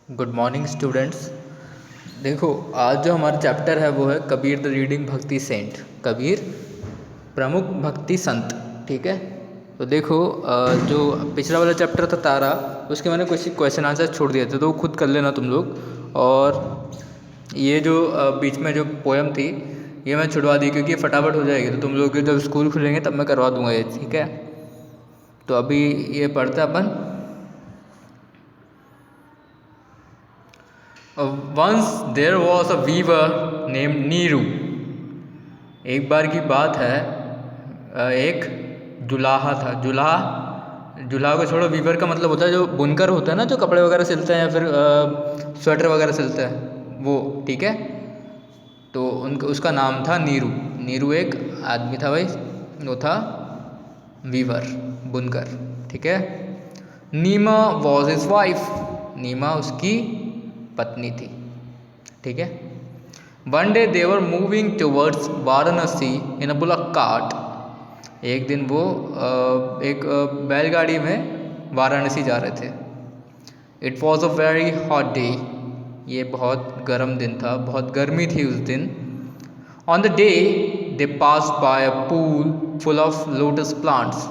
Good morning students. देखो, आज जो हमारा चैप्टर है वो है कबीर द रीडिंग भक्ति सेंट। कबीर प्रमुख भक्ति संत। ठीक है। तो देखो, जो पिछला वाला चैप्टर था तारा, उसके मैंने कुछ क्वेश्चन आंसर छोड़ दिए थे, तो वो खुद कर लेना तुम लोग। और ये जो बीच में जो पोएम थी ये मैं छुड़वा दी क्योंकि ये फटाफट हो जाएगी, तो तुम लोग के जब स्कूल खुलेंगे तब मैं करवा दूंगा ये। ठीक है। तो अभी ये पढ़ते हैं अपन। Once there was a weaver named Neeru. एक बार की बात है, एक जुलाहा था। जुलाहा को छोड़ो, वीवर का मतलब होता है जो बुनकर होता है ना, जो कपड़े वगैरह सिलते हैं या फिर स्वेटर वगैरह सिलते हैं वो। ठीक है। तो उसका नाम था नीरू। नीरू एक आदमी था भाई, वो था वीवर, बुनकर। ठीक है। नीमा वॉज हिज वाइफ। नीमा उसकी पत्नी थी। ठीक है। One day they were moving towards Varanasi in a bullock cart. एक दिन वो एक बैलगाड़ी में वाराणसी जा रहे थे। It was a very hot day. ये बहुत गर्म दिन था, बहुत गर्मी थी उस दिन। On the day they pass by a pool full of lotus plants.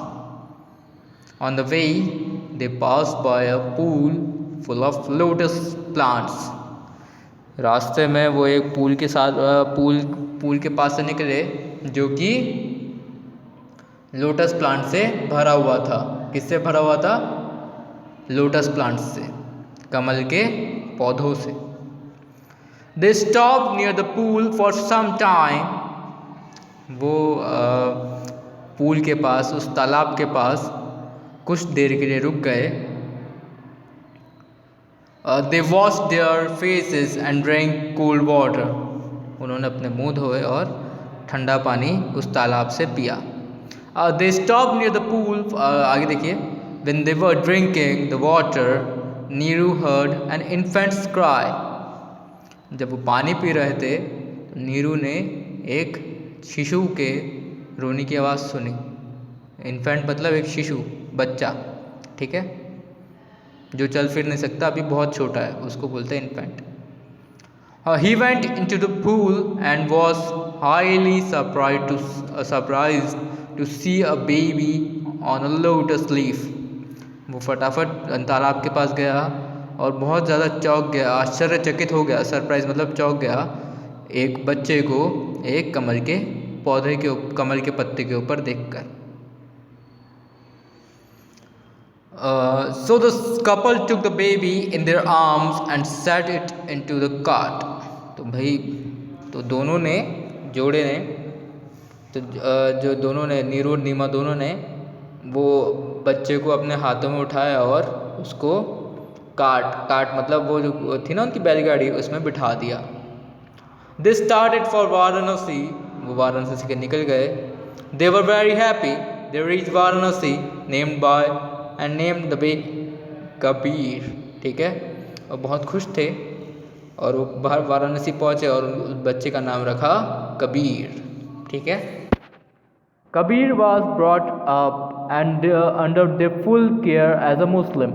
On the way they pass by a pool full of lotus plants. रास्ते में वो एक पूल के साथ पूल के पास से निकले जो कि लोटस प्लांट से भरा हुआ था। किससे भरा हुआ था? लोटस प्लांट से, कमल के पौधों से। They stop near the pool for some time. वो पूल के पास, उस तालाब के पास कुछ देर के लिए रुक गए। दे wash their faces and drink cold water. उन्होंने अपने मुंह धोए और ठंडा पानी उस तालाब से पिया। They stop near the pool. आगे देखिए। When they were drinking the water Niru heard an infants cry. जब वो पानी पी रहे थे तो नीरू ने एक शिशु के रोने की आवाज़ सुनी। इन्फेंट मतलब एक शिशु, बच्चा। ठीक है। जो चल फिर नहीं सकता, अभी बहुत छोटा है, उसको बोलते हैं infant. He went into the pool and was highly surprised to see a baby on a lotus leaf. वो फटाफट तालाब के पास गया और बहुत ज़्यादा चौंक गया, आश्चर्यचकित हो गया। सरप्राइज मतलब चौंक गया, एक बच्चे को एक कमल के पौधे के कमल के पत्ते के ऊपर देखकर। So the couple took the baby in their arms and set it into the cart. तो भाई, तो दोनों ने, जोड़े ने, तो जो दोनों ने, नीरू और नीमा दोनों ने वो बच्चे को अपने हाथों में उठाया और उसको काट मतलब वो जो थी ना उनकी बैलगाड़ी, उसमें बिठा दिया। They started for Varanasi. वो वाराणसी से निकल गए। They were very happy. They reached Varanasi named the baby Kabir. ठीक है। और बहुत खुश थे और वो बाहर वाराणसी पहुँचे और उस बच्चे का नाम रखा कबीर। ठीक है। Kabir was brought up and under their full care as a Muslim.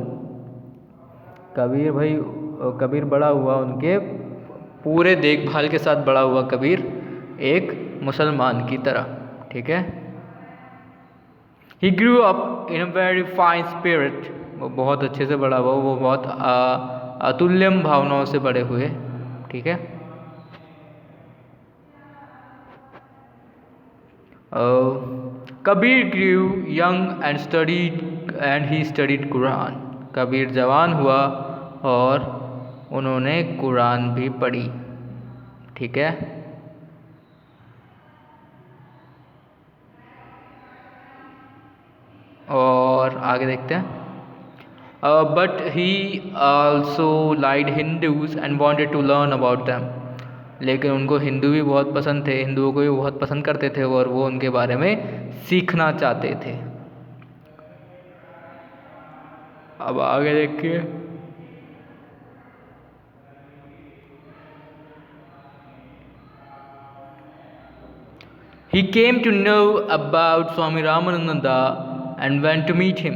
Kabir बड़ा हुआ, उनके पूरे देखभाल के साथ बड़ा हुआ कबीर एक मुसलमान की तरह। ठीक है। He grew up in a very fine spirit. वो बहुत अच्छे से बड़ा हुआ, वो बहुत अतुल्यम भावनाओं से बड़े हुए। ठीक है। Kabir grew young and he studied Quran. Kabir जवान हुआ और उन्होंने कुरान भी पढ़ी। ठीक है। और आगे देखते हैं। But he also liked Hindus and wanted to learn about them. लेकिन उनको हिंदू भी बहुत पसंद थे, हिंदुओं को भी बहुत पसंद करते थे और वो उनके बारे में सीखना चाहते थे। अब आगे देखिए। He came to know about Swami Ramananda and went to meet him.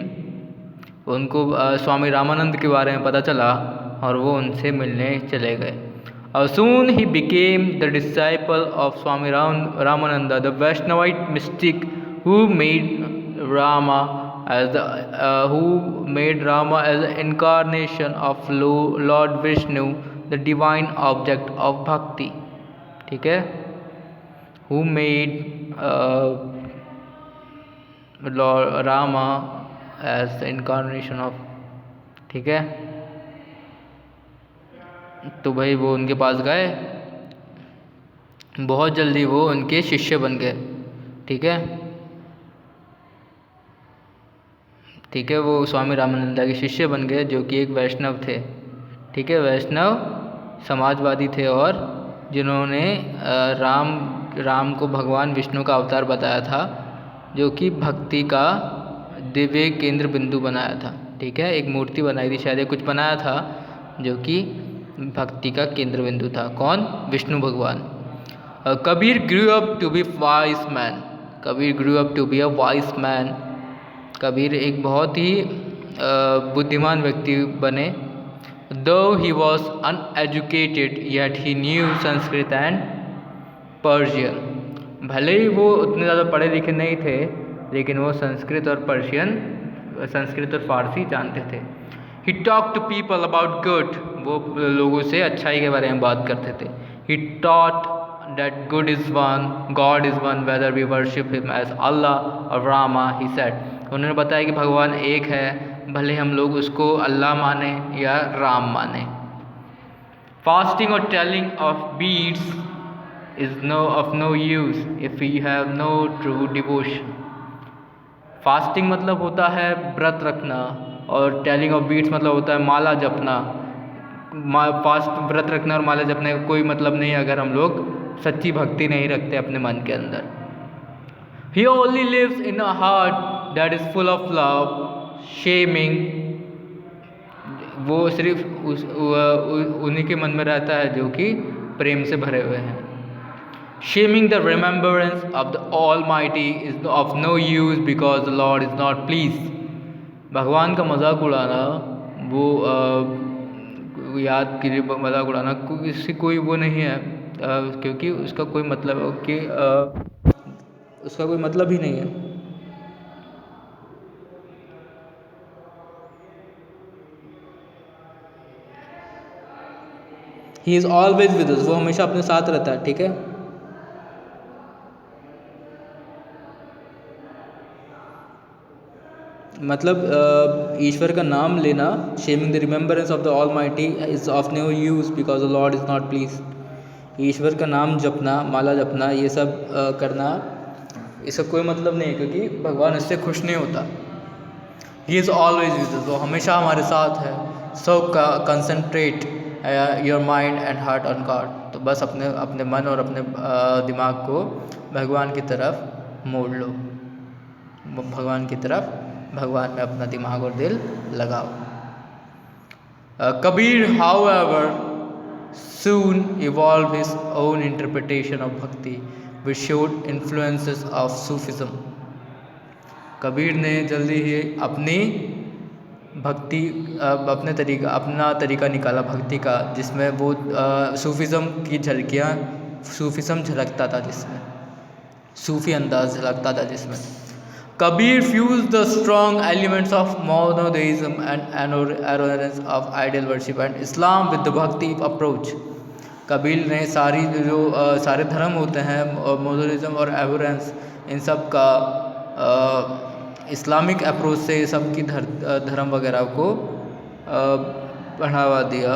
उनको स्वामी रामानंद के बारे में पता चला और वो उनसे मिलने चले गए. Soon he became the disciple of Swami Ramananda, the Vaishnavite mystic who made Rama as the incarnation of Lord Vishnu, the divine object of bhakti. ठीक है, who made Lord Rama as the incarnation of, ठीक है. तो भाई वो उनके पास गए, बहुत जल्दी वो उनके शिष्य बन गए. ठीक है, ठीक है, वो स्वामी रामानंदा के शिष्य बन गए, जो कि एक वैष्णव थे. ठीक है, वैष्णव समाजवादी थे और जिन्होंने राम को भगवान विष्णु का अवतार बताया था, जो कि भक्ति का दिव्य केंद्र बिंदु बनाया था. ठीक है, एक मूर्ति बनाई थी, शायद कुछ बनाया था जो कि भक्ति का केंद्र बिंदु था. कौन? विष्णु भगवान. Kabir grew up to be wise man. Kabir grew up to be a wise man. Kabir एक बहुत ही बुद्धिमान व्यक्ति बने. Though he was uneducated yet he knew Sanskrit and Persian. भले ही वो उतने ज़्यादा पढ़े लिखे नहीं थे, लेकिन वो संस्कृत और फारसी जानते थे. He talked to people about good. वो लोगों से अच्छाई के बारे में बात करते थे. He taught that God is one, whether we worship him as Allah or Rama, he said. उन्होंने बताया कि भगवान एक है, भले हम लोग उसको अल्लाह माने या राम माने. Fasting or telling of beads is of no use if we have no true devotion. Fasting मतलब होता है व्रत रखना, और टेलिंग ऑफ बीट्स मतलब होता है माला जपना. व्रत रखना और माला जपने का कोई मतलब नहीं अगर हम लोग सच्ची भक्ति नहीं रखते अपने मन के अंदर. He only lives in a heart that is full of love, shaming. वो सिर्फ उन्हीं के मन में रहता है जो कि प्रेम से भरे हुए हैं. Shaming the remembrance of the Almighty is of no use because the Lord is not pleased. भगवान का मजाक उड़ाना, वो याद के लिए मजाक उड़ाना इससे कोई वो नहीं है, क्योंकि उसका कोई मतलब ही नहीं है. He is always with us. वो हमेशा अपने साथ रहता है. ठीक है, मतलब ईश्वर का नाम लेना, shaming the remembrance of the Almighty is of no use because the Lord is not pleased. ईश्वर का नाम जपना, माला जपना, ये सब करना, इसका कोई मतलब नहीं है, क्योंकि भगवान इससे खुश नहीं होता. He is always with us. वो हमेशा हमारे साथ है. So concentrate your mind and heart on God. तो बस अपने मन और अपने दिमाग को भगवान की तरफ मोड़ लो. भगवान की तरफ, भगवान में अपना दिमाग और दिल लगाओ. Kabir however soon evolved his own interpretation of bhakti which showed influences of Sufism. Kabir ने जल्दी ही अपना तरीका निकाला भक्ति का, जिसमें वो सूफिज़म झलकता था, जिसमें सूफी अंदाज झलकता था, जिसमें Kabir fused the strong elements of monotheism and arrogance of idol worship and Islam with the bhakti approach. Kabir ने सारे धर्म होते हैं, मोनोथेइज्म और एवरेंस, इन सब का इस्लामिक अप्रोच से सबकी धर्म वगैरह को बढ़ावा दिया.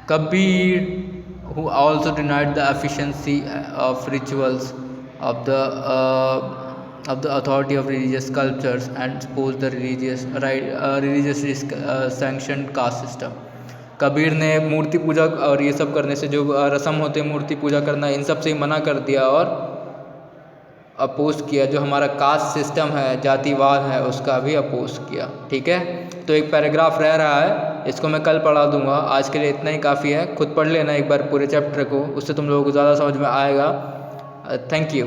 Kabir, who also denied the efficiency of rituals of the authority of religious cultures and opposed the religiously sanctioned caste system. Kabir ने मूर्ति पूजा और ये सब करने से, जो रस्म होते हैं मूर्ति पूजा करना, इन सब से मना कर दिया और अपोज किया. जो हमारा कास्ट सिस्टम है, जातिवाद है, उसका भी अपोज किया. ठीक है, तो एक पैराग्राफ रह रहा है, इसको मैं कल पढ़ा दूंगा. आज के लिए इतना ही काफ़ी है. खुद पढ़ लेना एक बार पूरे चैप्टर को, उससे तुम लोगों को ज़्यादा समझ में आएगा. Thank you.